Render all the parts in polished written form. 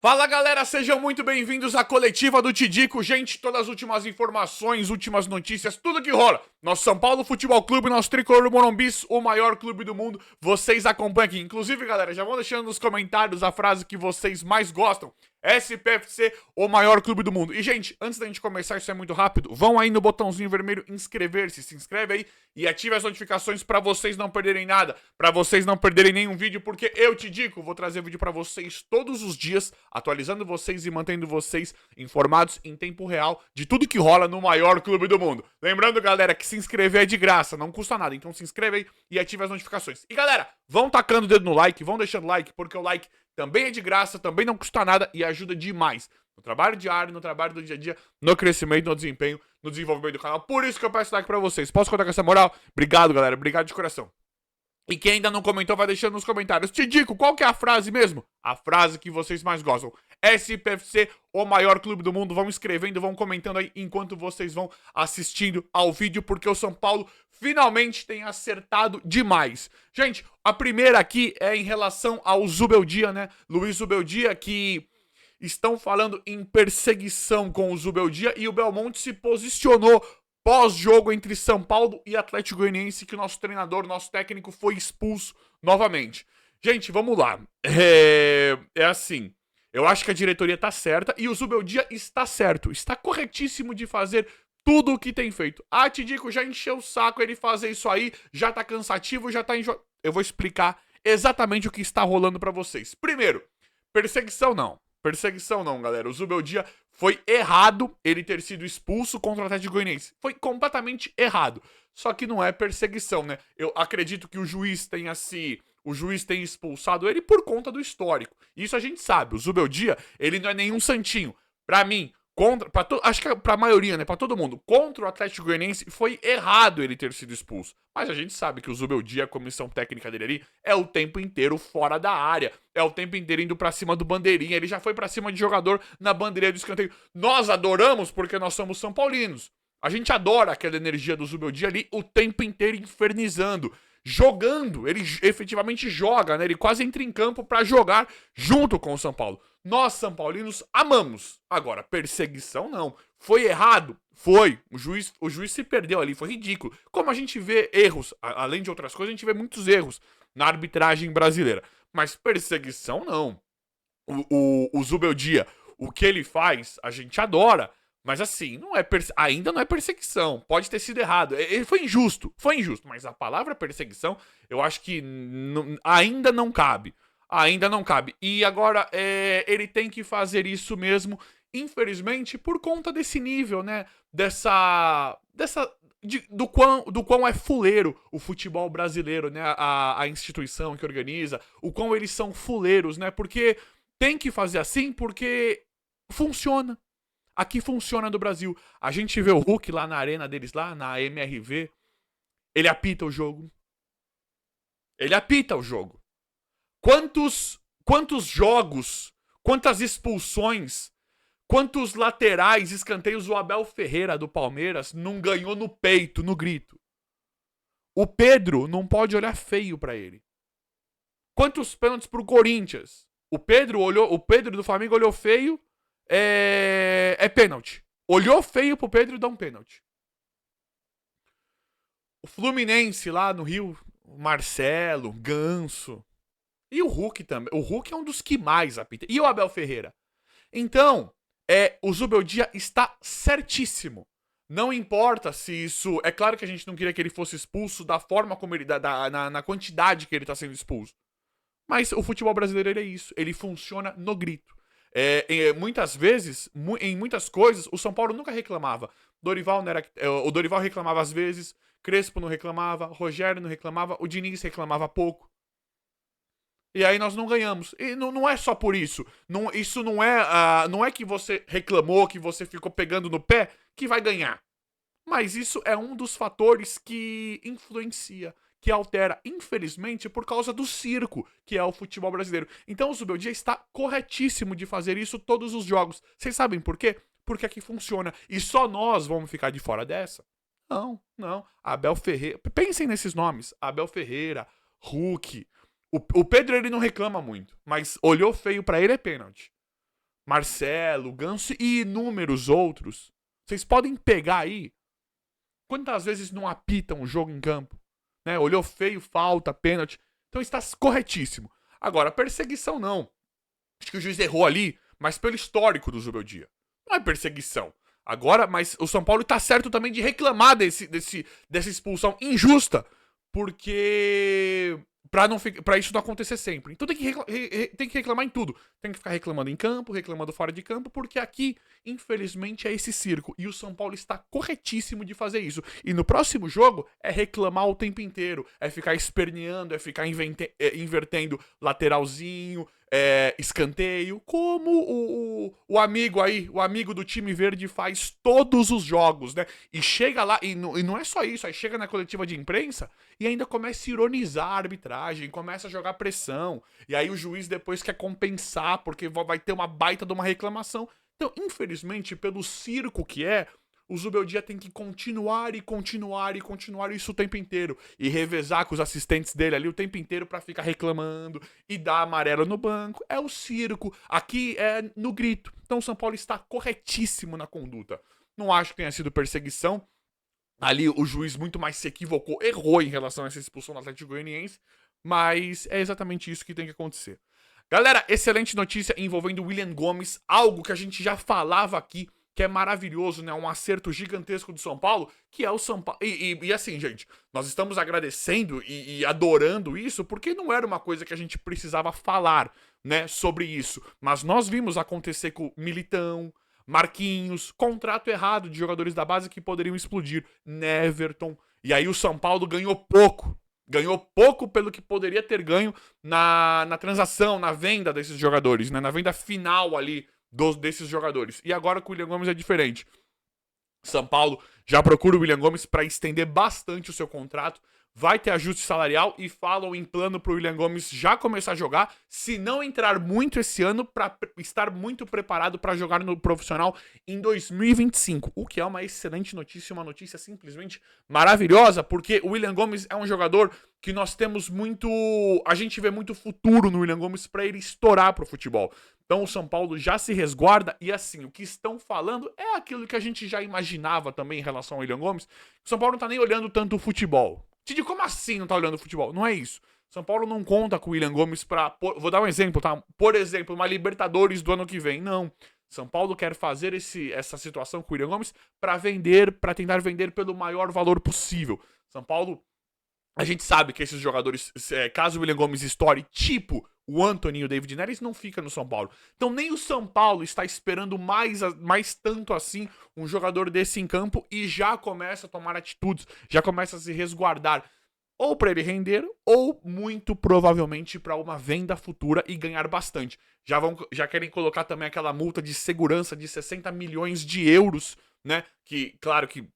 Fala galera, sejam muito bem-vindos à coletiva do Tidico. Gente, todas as últimas informações, últimas notícias, tudo que rola. Nosso São Paulo Futebol Clube, nosso tricolor Morumbis, o maior clube do mundo, vocês acompanham aqui. Inclusive, galera, já vão deixando nos comentários a frase que vocês mais gostam. SPFC, o maior clube do mundo. E, gente, antes da gente começar, isso é muito rápido, vão aí no botãozinho vermelho inscrever-se, se inscreve aí e ative as notificações pra vocês não perderem nada, pra vocês não perderem nenhum vídeo, porque eu, Tidico, vou trazer vídeo pra vocês todos os dias, atualizando vocês e mantendo vocês informados em tempo real de tudo que rola no maior clube do mundo. Lembrando, galera, que se inscrever é de graça, não custa nada, então se inscreve aí e ative as notificações. E, galera, vão tacando o dedo no like, vão deixando like, porque o like também é de graça, também não custa nada e ajuda demais no trabalho diário, no trabalho do dia a dia, no crescimento, no desempenho, no desenvolvimento do canal. Por isso que eu peço like pra vocês. Posso contar com essa moral? Obrigado, galera. Obrigado de coração. E quem ainda não comentou, vai deixando nos comentários. Tidico, qual que é a frase mesmo? A frase que vocês mais gostam. SPFC, o maior clube do mundo. Vão escrevendo, vão comentando aí enquanto vocês vão assistindo ao vídeo, porque o São Paulo finalmente tem acertado demais. Gente, a primeira aqui é em relação ao Zubeldia, né? Luiz Zubeldia, que estão falando em perseguição com o Zubeldia e o Belmonte se posicionou pós-jogo entre São Paulo e Atlético Goianiense, que o nosso treinador, nosso técnico foi expulso novamente. Gente, vamos lá. É assim, eu acho que a diretoria tá certa e o Zubeldia está certo, está corretíssimo de fazer tudo o que tem feito. Ah, Tidico, já encheu o saco ele fazer isso aí, já tá cansativo, já tá enjoado. Eu vou explicar exatamente o que está rolando pra vocês. Primeiro, perseguição não. Perseguição não, galera. O Zubeldia foi errado ele ter sido expulso contra o Atlético Goianiense. Foi completamente errado. Só que não é perseguição, né? Eu acredito que o juiz tenha expulsado ele por conta do histórico. Isso a gente sabe. O Zubeldia, ele não é nenhum santinho. Pra mim, acho que pra maioria, né? Pra todo mundo, contra o Atlético Goianiense foi errado ele ter sido expulso. Mas a gente sabe que o Zubeldia, a comissão técnica dele ali, é o tempo inteiro fora da área. É o tempo inteiro indo pra cima do bandeirinha. Ele já foi pra cima de jogador na bandeirinha do escanteio. Nós adoramos porque nós somos são paulinos. A gente adora aquela energia do Zubeldia ali o tempo inteiro infernizando. Jogando, ele efetivamente joga, né? Ele quase entra em campo pra jogar junto com o São Paulo. Nós, São Paulinos, amamos. Agora, perseguição não. Foi errado? Foi. O juiz se perdeu ali, foi ridículo. Como a gente vê erros, além de outras coisas, a gente vê muitos erros na arbitragem brasileira. Mas perseguição não. O Zubeldia, o que ele faz, a gente adora. Mas assim, ainda não é perseguição. Pode ter sido errado. Ele foi injusto. Foi injusto. Mas a palavra perseguição, eu acho que ainda não cabe. Ainda não cabe. E agora, ele tem que fazer isso mesmo, infelizmente, por conta desse nível, né? Do quão é fuleiro o futebol brasileiro, né? A instituição que organiza, o quão eles são fuleiros, né? Porque tem que fazer assim, porque funciona. Aqui funciona no Brasil. A gente vê o Hulk lá na arena deles, lá na MRV. Ele apita o jogo. Ele apita o jogo. Quantos jogos, quantas expulsões, quantos laterais, escanteios o Abel Ferreira do Palmeiras não ganhou no peito, no grito? O Pedro não pode olhar feio pra ele. Quantos pênaltis pro Corinthians? O Pedro do Flamengo olhou feio, é pênalti. Olhou feio pro Pedro e dá um pênalti. O Fluminense lá no Rio, o Marcelo, Ganso. E o Hulk também. O Hulk é um dos que mais apita. E o Abel Ferreira. Então, o Zubeldia está certíssimo. Não importa se isso... É claro que a gente não queria que ele fosse expulso da forma como ele... na quantidade que ele está sendo expulso. Mas o futebol brasileiro ele é isso. Ele funciona no grito. Muitas vezes, em muitas coisas, o São Paulo nunca reclamava. O Dorival reclamava às vezes, Crespo não reclamava, Rogério não reclamava, o Diniz reclamava pouco. E aí nós não ganhamos. E não é só por isso. Isso não é que você reclamou, que você ficou pegando no pé, que vai ganhar. Mas isso é um dos fatores que influencia, que altera, infelizmente, por causa do circo, que é o futebol brasileiro. Então o Zubeldia está corretíssimo de fazer isso todos os jogos. Vocês sabem por quê? Porque aqui funciona. E só nós vamos ficar de fora dessa? Não. Abel Ferreira. Pensem nesses nomes. Abel Ferreira, Hulk. O Pedro, ele não reclama muito, mas olhou feio pra ele é pênalti. Marcelo, Ganso e inúmeros outros. Vocês podem pegar aí quantas vezes não apitam o jogo em campo, né? Olhou feio, falta, pênalti. Então está corretíssimo. Agora, perseguição não. Acho que o juiz errou ali, mas pelo histórico do Zubeldia. Não é perseguição. Agora, mas o São Paulo está certo também de reclamar dessa expulsão injusta, porque pra isso não acontecer sempre. Então tem que reclamar em tudo. Tem que ficar reclamando em campo, reclamando fora de campo, porque aqui, infelizmente, é esse circo. E o São Paulo está corretíssimo de fazer isso. E no próximo jogo é reclamar o tempo inteiro. É ficar esperneando, é ficar invertendo lateralzinho, escanteio, como o amigo aí, o amigo do time verde faz todos os jogos, né? E chega lá, e não é só isso, aí chega na coletiva de imprensa e ainda começa a ironizar a arbitragem, começa a jogar pressão, e aí o juiz depois quer compensar, porque vai ter uma baita de uma reclamação. Então, infelizmente, pelo circo que é, o Zubeldia tem que continuar isso o tempo inteiro. E revezar com os assistentes dele ali o tempo inteiro pra ficar reclamando e dar amarelo no banco. É o circo. Aqui é no grito. Então o São Paulo está corretíssimo na conduta. Não acho que tenha sido perseguição. Ali o juiz muito mais se equivocou, errou em relação a essa expulsão do Atlético Goianiense. Mas é exatamente isso que tem que acontecer. Galera, excelente notícia envolvendo o William Gomes. Algo que a gente já falava aqui, que é maravilhoso, né? Um acerto gigantesco do São Paulo, que é o São Paulo. E assim, gente, nós estamos agradecendo e adorando isso, porque não era uma coisa que a gente precisava falar, né, sobre isso. Mas nós vimos acontecer com Militão, Marquinhos, contrato errado de jogadores da base que poderiam explodir, Neverton. E aí o São Paulo ganhou pouco. Ganhou pouco pelo que poderia ter ganho na transação, na venda desses jogadores, né? Na venda final ali desses jogadores. E agora com o William Gomes é diferente. São Paulo já procura o William Gomes para estender bastante o seu contrato. Vai ter ajuste salarial e falam em plano para o William Gomes já começar a jogar, se não entrar muito esse ano, para estar muito preparado para jogar no profissional em 2025. O que é uma excelente notícia, uma notícia simplesmente maravilhosa, porque o William Gomes é um jogador que nós temos muito... A gente vê muito futuro no William Gomes para ele estourar pro futebol. Então o São Paulo já se resguarda e assim, o que estão falando é aquilo que a gente já imaginava também em relação ao William Gomes. O São Paulo não tá nem olhando tanto o futebol. Tidi, como assim não tá olhando o futebol? Não é isso. São Paulo não conta com o William Gomes pra... Vou dar um exemplo, tá? Por exemplo, uma Libertadores do ano que vem. Não. São Paulo quer fazer essa situação com o William Gomes pra vender, pra tentar vender pelo maior valor possível. São Paulo... A gente sabe que esses jogadores, caso o William Gomes estoure, tipo o Antony e o David Neres, não fica no São Paulo. Então nem o São Paulo está esperando mais tanto assim um jogador desse em campo e já começa a tomar atitudes, já começa a se resguardar. Ou para ele render, ou muito provavelmente para uma venda futura e ganhar bastante. Já querem colocar também aquela multa de segurança de 60 milhões de euros, né? Que, claro que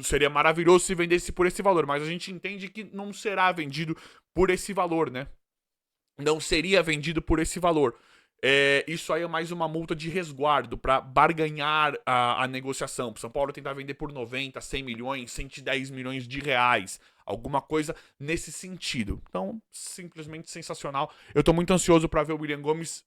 seria maravilhoso se vendesse por esse valor, mas a gente entende que não será vendido por esse valor, né? Não seria vendido por esse valor. Isso aí é mais uma multa de resguardo para barganhar a negociação. Para São Paulo tentar vender por 90, 100 milhões, 110 milhões de reais. Alguma coisa nesse sentido. Então, simplesmente sensacional. Eu tô muito ansioso para ver o William Gomes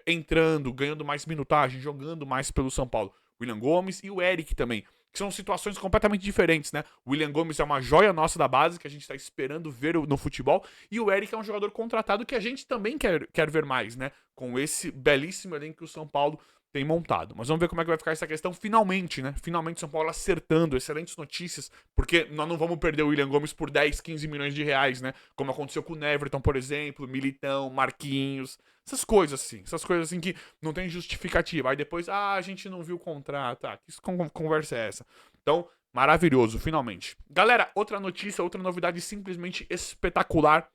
entrando, ganhando mais minutagem, jogando mais pelo São Paulo. William Gomes e o Eric também. Que são situações completamente diferentes, né? O William Gomes é uma joia nossa da base, que a gente tá esperando ver no futebol. E o Eric é um jogador contratado que a gente também quer ver mais, né? Com esse belíssimo elenco que o São Paulo tem montado. Mas vamos ver como é que vai ficar essa questão finalmente, né? Finalmente São Paulo acertando, excelentes notícias, porque nós não vamos perder o William Gomes por 10, 15 milhões de reais, né? Como aconteceu com o Neverton, por exemplo, Militão, Marquinhos, essas coisas assim que não tem justificativa. Aí depois, a gente não viu o contrato, que conversa é essa? Então, maravilhoso, finalmente. Galera, outra notícia, outra novidade simplesmente espetacular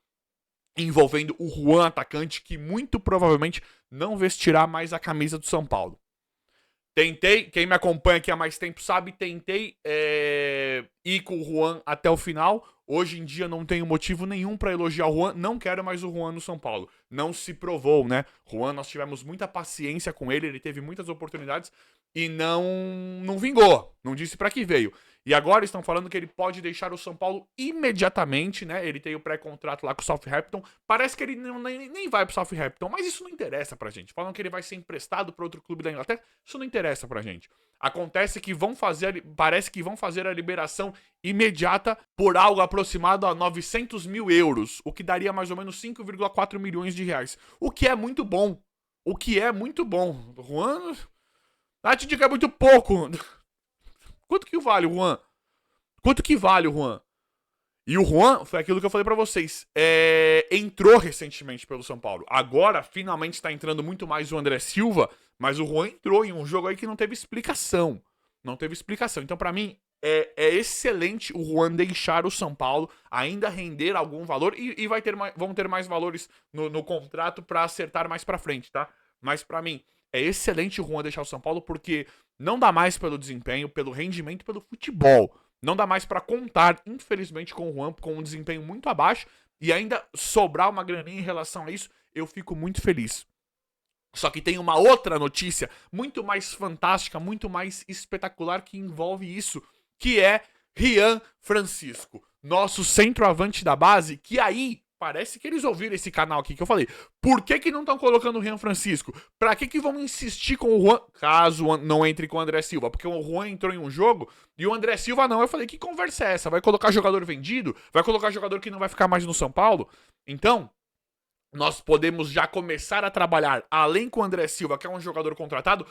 envolvendo o Juan, atacante, que muito provavelmente não vestirá mais a camisa do São Paulo. Tentei, quem me acompanha aqui há mais tempo sabe, tentei ir com o Juan até o final. Hoje em dia não tenho motivo nenhum pra elogiar o Juan, não quero mais o Juan no São Paulo. Não se provou, né? Juan, nós tivemos muita paciência com ele teve muitas oportunidades e não vingou, não disse pra que veio. E agora estão falando que ele pode deixar o São Paulo imediatamente, né? Ele tem o pré-contrato lá com o Southampton. Parece que ele nem vai pro Southampton, mas isso não interessa pra gente. Falam que ele vai ser emprestado pra outro clube da Inglaterra, isso não interessa pra gente. Acontece que parece que vão fazer a liberação imediata por algo aproximado a 900 mil euros, o que daria mais ou menos 5,4 milhões de reais. O que é muito bom. O que é muito bom. Juan, te digo que é muito pouco. Quanto que vale o Juan? Quanto que vale o Juan? E o Juan, foi aquilo que eu falei pra vocês, entrou recentemente pelo São Paulo. Agora, finalmente, tá entrando muito mais o André Silva, mas o Juan entrou em um jogo aí que não teve explicação. Não teve explicação. Então, pra mim, é excelente o Juan deixar o São Paulo, ainda render algum valor, e vão ter mais valores no contrato pra acertar mais pra frente, tá? Mas pra mim, é excelente o Juan deixar o São Paulo, porque não dá mais pelo desempenho, pelo rendimento, pelo futebol. Não dá mais pra contar, infelizmente, com o Juan, com um desempenho muito abaixo, e ainda sobrar uma graninha em relação a isso, eu fico muito feliz. Só que tem uma outra notícia muito mais fantástica, muito mais espetacular que envolve isso, que é Rian Francisco, nosso centroavante da base, que aí parece que eles ouviram esse canal aqui que eu falei. Por que não estão colocando o Rian Francisco? Pra que vão insistir com o Juan, caso não entre com o André Silva? Porque o Juan entrou em um jogo e o André Silva não. Eu falei, que conversa é essa? Vai colocar jogador vendido? Vai colocar jogador que não vai ficar mais no São Paulo? Então, nós podemos já começar a trabalhar, além com o André Silva, que é um jogador contratado,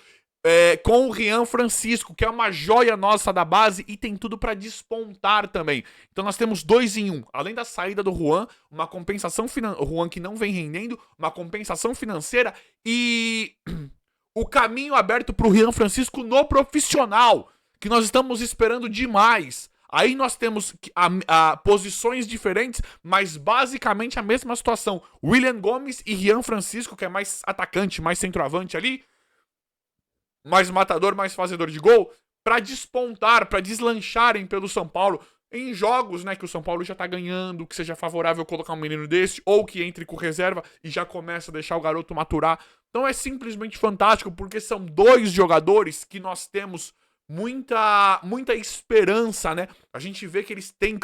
com o Rian Francisco, que é uma joia nossa da base e tem tudo pra despontar também. Então nós temos 2 em 1. Além da saída do Juan, uma compensação financeira, o Juan que não vem rendendo, uma compensação financeira e o caminho aberto pro Rian Francisco no profissional, que nós estamos esperando demais. Aí nós temos posições diferentes, mas basicamente a mesma situação. William Gomes e Rian Francisco, que é mais atacante, mais centroavante ali, mais matador, mais fazedor de gol, pra despontar, pra deslancharem pelo São Paulo em jogos, né, que o São Paulo já tá ganhando, que seja favorável colocar um menino desse, ou que entre com reserva e já começa a deixar o garoto maturar. Então é simplesmente fantástico, porque são 2 jogadores que nós temos muita esperança, né? A gente vê que eles têm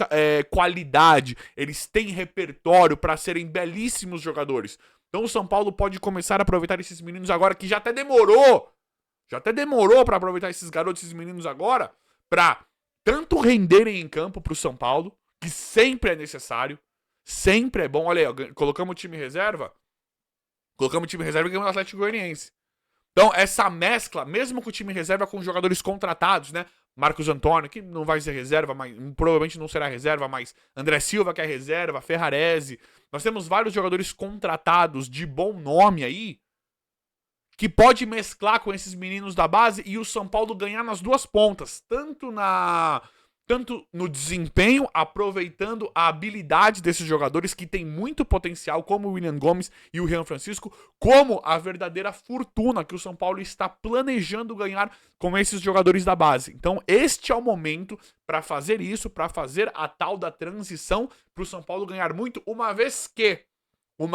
qualidade, eles têm repertório pra serem belíssimos jogadores. Então o São Paulo pode começar a aproveitar esses meninos agora, que já até demorou pra aproveitar esses garotos, esses meninos agora, pra tanto renderem em campo pro São Paulo, que sempre é necessário, sempre é bom. Olha aí, colocamos o time reserva e ganhamos o Atlético Goianiense. Então, essa mescla, mesmo com o time reserva com jogadores contratados, né? Marcos Antônio, que não vai ser reserva, mas provavelmente não será reserva, mas André Silva, que é reserva, Ferrarese. Nós temos vários jogadores contratados de bom nome aí, que pode mesclar com esses meninos da base e o São Paulo ganhar nas 2 pontas, tanto no desempenho, aproveitando a habilidade desses jogadores que tem muito potencial, como o William Gomes e o Rian Francisco, como a verdadeira fortuna que o São Paulo está planejando ganhar com esses jogadores da base. Então, este é o momento para fazer isso, para fazer a tal da transição, para o São Paulo ganhar muito, uma vez que o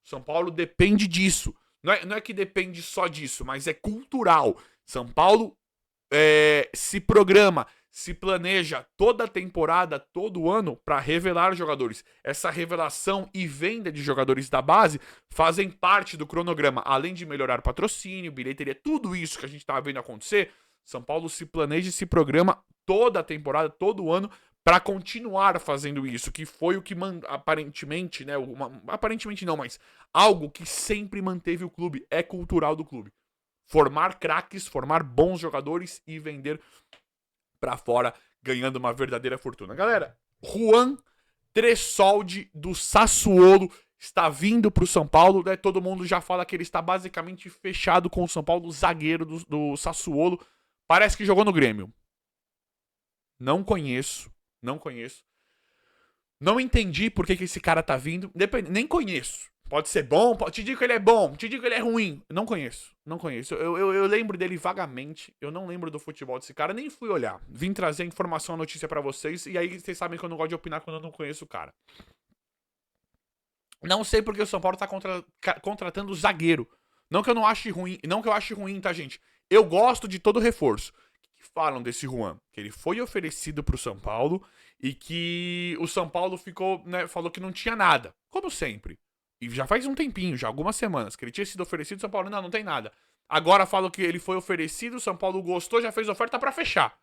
São Paulo depende disso. Não é que depende só disso, mas é cultural. São Paulo se programa, se planeja toda a temporada, todo ano, para revelar jogadores. Essa revelação e venda de jogadores da base fazem parte do cronograma. Além de melhorar patrocínio, bilheteria, tudo isso que a gente tá vendo acontecer, São Paulo se planeja e se programa toda a temporada, todo ano, para continuar fazendo isso, que foi o que aparentemente, né, aparentemente não, mas algo que sempre manteve o clube, é cultural do clube. Formar craques, formar bons jogadores e vender pra fora, ganhando uma verdadeira fortuna. Galera, Juan Tressoldi do Sassuolo está vindo pro São Paulo, né? Todo mundo já fala que ele está basicamente fechado com o São Paulo, zagueiro do Sassuolo. Parece que jogou no Grêmio. Não conheço. Não entendi por que esse cara tá vindo. Nem conheço. Pode ser bom, te digo que ele é bom, te digo que ele é ruim. Não conheço, não conheço. Eu lembro dele vagamente, eu não lembro do futebol desse cara, nem fui olhar. Vim trazer a informação, a notícia pra vocês, e aí vocês sabem que eu não gosto de opinar quando eu não conheço o cara. Não sei porque o São Paulo tá contratando zagueiro. Não que eu não ache ruim, não que eu ache ruim, tá, gente? Eu gosto de todo o reforço. O que falam desse Juan? Que ele foi oferecido pro São Paulo e que o São Paulo ficou, né, falou que não tinha nada. Como sempre. E já faz um tempinho, já algumas semanas, que ele tinha sido oferecido, o São Paulo, não tem nada. Agora falam que ele foi oferecido, o São Paulo gostou, já fez oferta pra fechar.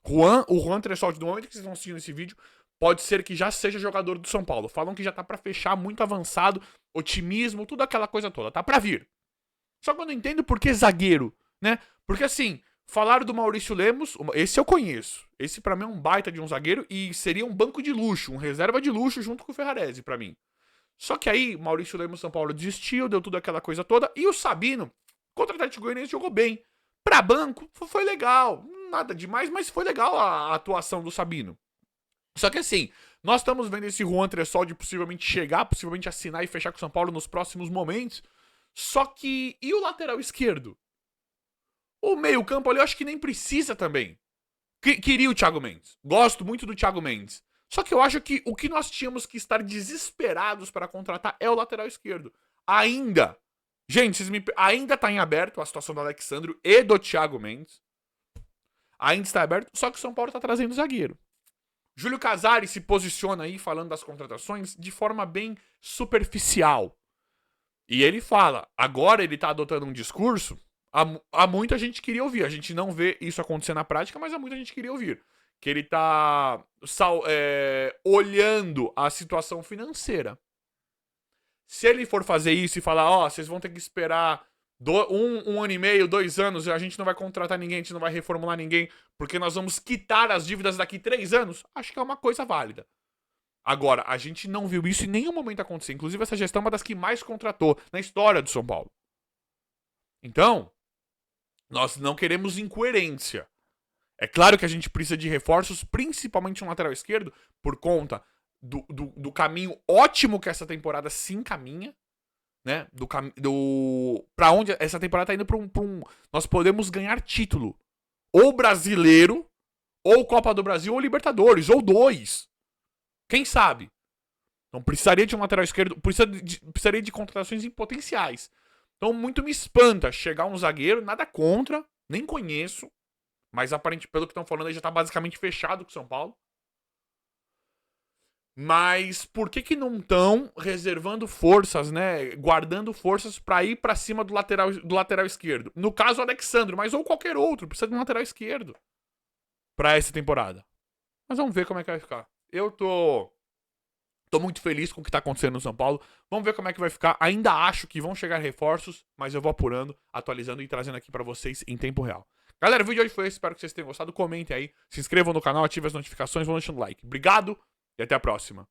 O Juan Tressoldi, do momento que vocês estão assistindo esse vídeo, pode ser que já seja jogador do São Paulo. Falam que já tá pra fechar, muito avançado, otimismo, tudo aquela coisa toda, tá pra vir. Só que eu não entendo por que zagueiro, né? Porque assim, falaram do Maurício Lemos, esse eu conheço. Esse pra mim é um baita de um zagueiro e seria um banco de luxo, um reserva de luxo junto com o Ferrarese pra mim. Só que aí, Maurício Lemos, São Paulo desistiu, deu tudo aquela coisa toda. E o Sabino, contra o Atlético Goianiense, jogou bem. Pra banco, foi legal. Nada demais, mas foi legal a atuação do Sabino. Só que assim, nós estamos vendo esse Juan Tressoldi possivelmente chegar, possivelmente assinar e fechar com o São Paulo nos próximos momentos. Só que, e o lateral esquerdo? O meio campo ali eu acho que nem precisa também. Queria o Thiago Mendes. Gosto muito do Thiago Mendes. Só que eu acho que o que nós tínhamos que estar desesperados para contratar é o lateral esquerdo. Ainda. Gente, ainda tá em aberto a situação do Alexandro e do Thiago Mendes. Ainda está aberto, só que o São Paulo tá trazendo zagueiro. Júlio Casares se posiciona aí falando das contratações de forma bem superficial. E ele fala, agora ele tá adotando um discurso, há muita gente queria ouvir. A gente não vê isso acontecer na prática, mas há muita gente queria ouvir. Que ele tá olhando a situação financeira. Se ele for fazer isso e falar, vocês vão ter que esperar um ano e meio, 2 anos, a gente não vai contratar ninguém, a gente não vai reformular ninguém, porque nós vamos quitar as dívidas daqui 3 anos, acho que é uma coisa válida. Agora, a gente não viu isso em nenhum momento acontecer. Inclusive, essa gestão é uma das que mais contratou na história do São Paulo. Então, nós não queremos incoerência. É claro que a gente precisa de reforços, principalmente no lateral esquerdo, por conta do caminho ótimo que essa temporada se encaminha, né? Pra onde essa temporada tá indo pra um. Nós podemos ganhar título. Ou brasileiro, ou Copa do Brasil, ou Libertadores, ou 2. Quem sabe? Então precisaria de um lateral esquerdo, precisaria de contratações em potenciais. Então muito me espanta chegar um zagueiro, nada contra, nem conheço. Mas aparentemente, pelo que estão falando, ele já tá basicamente fechado com o São Paulo. Mas por que não estão reservando forças, né? Guardando forças pra ir pra cima do lateral esquerdo? No caso, o Alexandre, mas ou qualquer outro. Precisa de um lateral esquerdo pra essa temporada. Mas vamos ver como é que vai ficar. Eu tô muito feliz com o que tá acontecendo no São Paulo. Vamos ver como é que vai ficar. Ainda acho que vão chegar reforços, mas eu vou apurando, atualizando e trazendo aqui pra vocês em tempo real. Galera, o vídeo de hoje foi esse, espero que vocês tenham gostado. Comentem aí, se inscrevam no canal, ativem as notificações, vão deixando like. Obrigado e até a próxima.